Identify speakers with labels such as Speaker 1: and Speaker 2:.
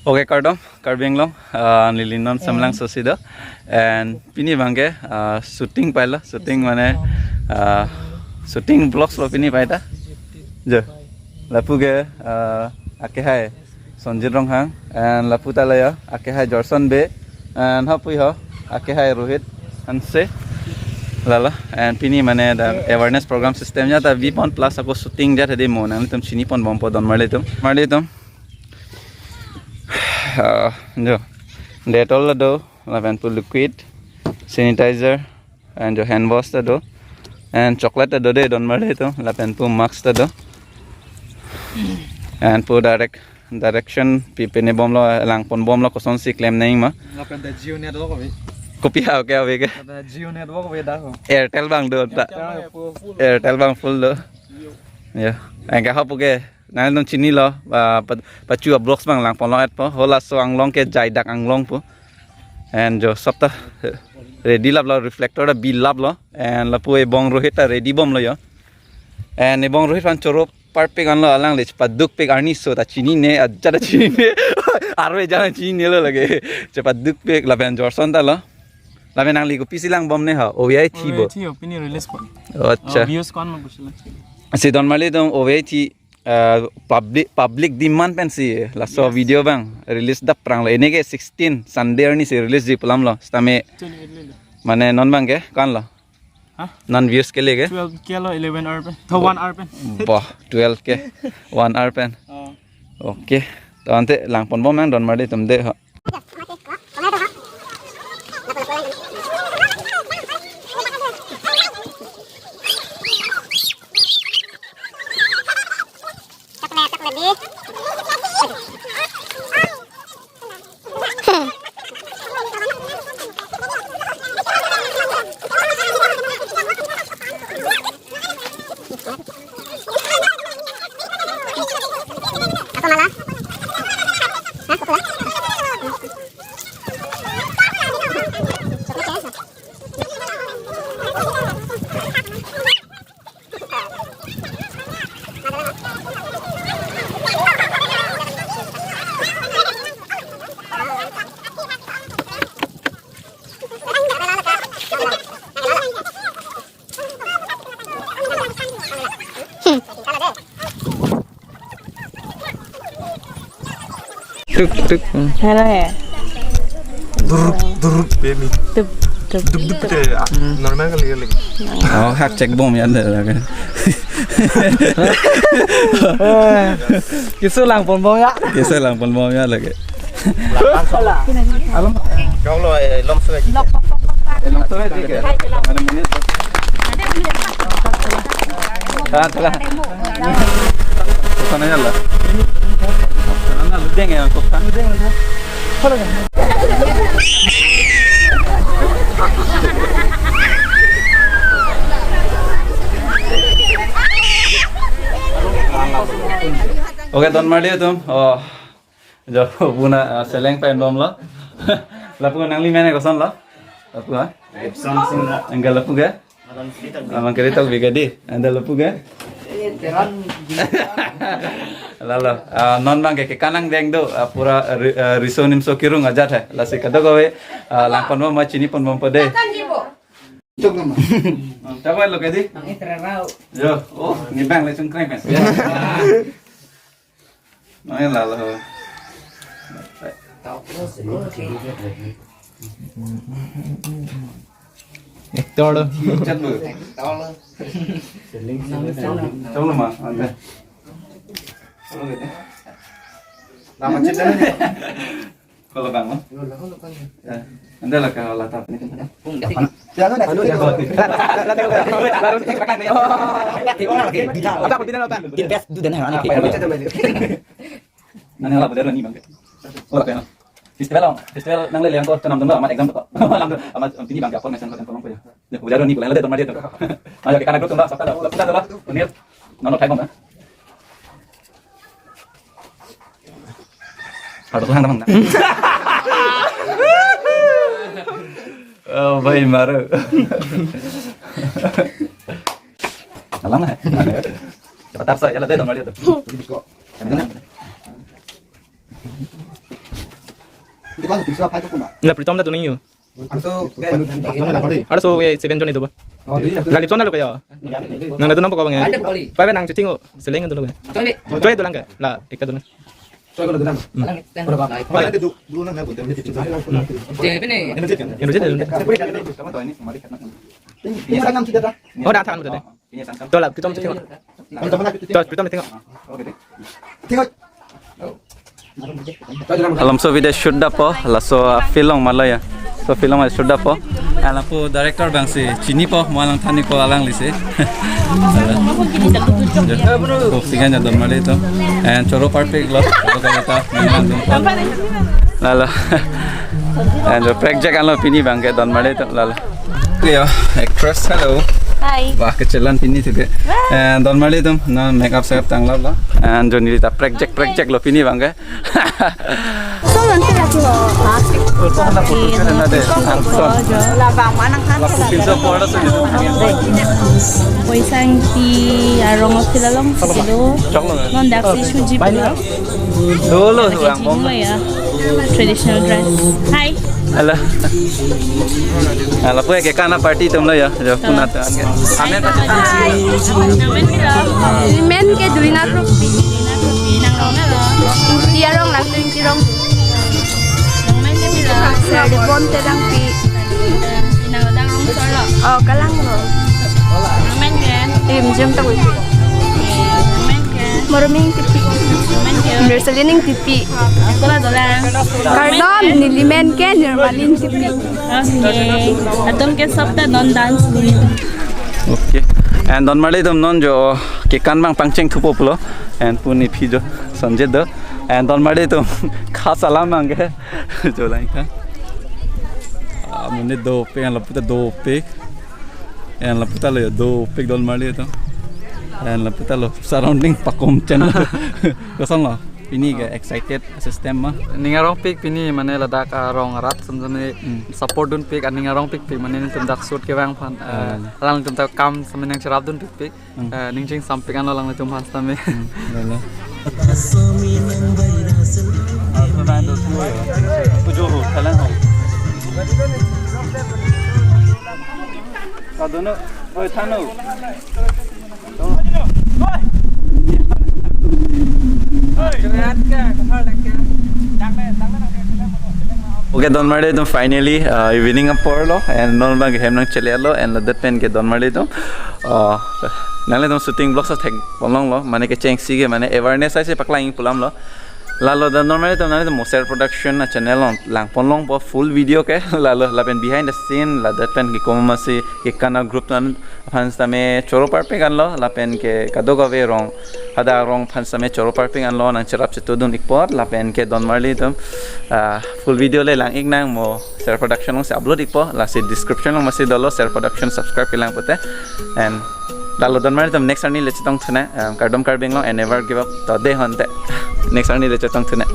Speaker 1: Oke kardom, karbing long, nilinon samlang sosido, and pini bangke shooting paila, shooting mana shooting blocks lo pini paita, je, lapu ge ake hai Sonjit Ronghang, and lapu talaya ake hai Jorson Be, and hapui ho ake hai Rohit Hanse, lala, and pini mana da awareness program systemnya ta V-pon plus aku shooting jat hadi mo, nang tum sini pon bompo don marle tum. जो डेटॉल दो लवेंपु liquid sanitiser and जो hand wash दो and chocolate दो they don't मरे तो लवेंपु मास्क दो एंड पु डायरेक्शन पिपने बम लो लांगपन बम लो कोसन सी क्लेम नहीं मा लपेन द जियो नेटवर्क होबे कॉपी हाउ के होबे के जियो नेटवर्क होबे दा हो एयरटेल बांग दो एयरटेल बांग फुल दो या एंगा हापु के nah nong cini lo pacu blocks bang lang pon lo et po hola so anglong ke jai dak anglong po and jo sapta ready lab lo reflector da bil lab lo and la pu e bong rohit ta ready bom lo yo and e bong rohit fan choro par pe gan lo alang le paduk pe arni so ta cini ne ajja da cini ne arwe jana cini ne lo lage paduk pe la ben jorson ta lo la ben ang li ko pisilang bom ne ha oi thi bo thi opini release ko acha views kon ma busla si don mali dong oi thi public demand pensi la so video bang release da prang la ini ke 16 Sunday ni si release di pelam lo stame mane non bang ke kan lo non views ke lege 12 ke lo 11 hour pen to 1 hour pen bah 12 ke 1 hour pen okay to ante lang pon bom mang don mar de tum de ha tuk
Speaker 2: hello ya
Speaker 3: duruk baby duk deh normal kali
Speaker 1: oh hack check bom ya ada kan
Speaker 2: kisah lang pon bom ya
Speaker 1: lagi
Speaker 3: alam kau lo lom suwe
Speaker 1: tiga mana menit telah sana yalla ana ludeng ya kok kan oke don mar dia tum jo buna seleng pen bom lo lapu nang li mene kosan lo lapu ha enggak lapu ga amang kereta bigadi anda lapu ga lalo non bang ke kanang deng do pura risonim so kirung aja the lasi kado gawe langkon ma chini pon bom pade coba lo kedi yo oh ni bang le chung krem pes no lalo Hector chat bu trong lo ma anda nama cita kalau bang anda lah kalau latap ini kan festival nang lele yang kau tanam tembak amat exam tu amat ini bang apa mesin kau tolong punya ujar ni kalau ada tempat dia tu ayo kita nak tembak sakta kita tu lah punir nono thai bang ada tuhan teman oh bayi maru alam lah cepat tarsa ya lah deh nomor dia tu
Speaker 2: La pritom na to ninyo. Ada so we 7 jon itu ba. Gali chon na lo kaya. Nang na to na pa ba nga. Pa ba nang chitingo seleng to lo ga. Choi to lang ka. La ikka to na. Oh dah tahan betul. Tuh lah pritom chitingo. Tuh pritom chitingo.
Speaker 1: Alam so video shoot dah po, laso film malaya. So film ada shoot dah po. Alam po director bang si Cini po, malang thani ko alang lise. Oh sigan jadon mali to. And choro perfect lo. Kata lala. And the project alo pini bang ke don mali to lala. Yo, actress hello.
Speaker 4: Hi.
Speaker 1: Wah kecilan pini tu ke. And don mali to, na makeup setup tang lo. And Johnny ta project lo pini bang ke. Usah nak foto kan ada.
Speaker 4: Labang mana kan?
Speaker 1: Pinso pora tu.
Speaker 4: Poisang ti arong of tilalong silo. Non daksi suji pula.
Speaker 1: Dulu tu yang bom.
Speaker 4: Traditional dress. Hi.
Speaker 1: Alah. Alah punya kana party tu mula ya. Jo punat kan. Amen pasti.
Speaker 4: Namen kira. Men ke duina tropi. Nang rongna lo. Dia rong lang tu tirong. Namen ke bila. Sari bonte lang pi. Nang dang rong solo. Oh kalang lo. Namen kan. Jam tak wui. Namen kan. Morming tipi. Namen kan. Berselining tipi. Aku lah dolang. Kardon nilimen kan normalin tipi. Okay. Atun ke sabta non dance ni.
Speaker 1: Okay. And don mali tum non jo ke kan bang pangcheng thupo pulo and puni phijo sanjay do and don mali tum khas alam mange jo lai ka amune do pe and laputa do pe and laputa lo do pe don mali to and laputa lo surrounding pakom channel kosong lo ini ke excited system mah
Speaker 5: ningarong pick pini mane ladak rong rat samjane support dun pick and ningarong pick mane tum dak shoot ke bang phan lang tum ta kam samne charap dun pick ningching sam pick an lang tum han tame
Speaker 1: lala pujo khalan ho kadono oi thano Okay, don mali to finally evening up por lo and non bang hem nang chele lo and that pen ke don mali to nale to shooting blocks thek bolong lo mane ke cheng si ge mane awareness ai se paklang pulam lo lalo don normally to nale to moser production na channel on lang ponlong po full video ke lalo lapen behind the scene la that pen ke komma se ke kana group nan fans tame choro parpe kan lo lapen ke kadoga ve rong hada rong fans tame choro parpe kan lo nang charap che todun ikpor lapen ke don marli to full video le lang ignang mo ser production long se upload ikpo la se description long masi dolo ser production subscribe ke lang pote and lalo don marli to next arni le chitong thuna kardom karbing long and never give up to de honte next arni le chitong thuna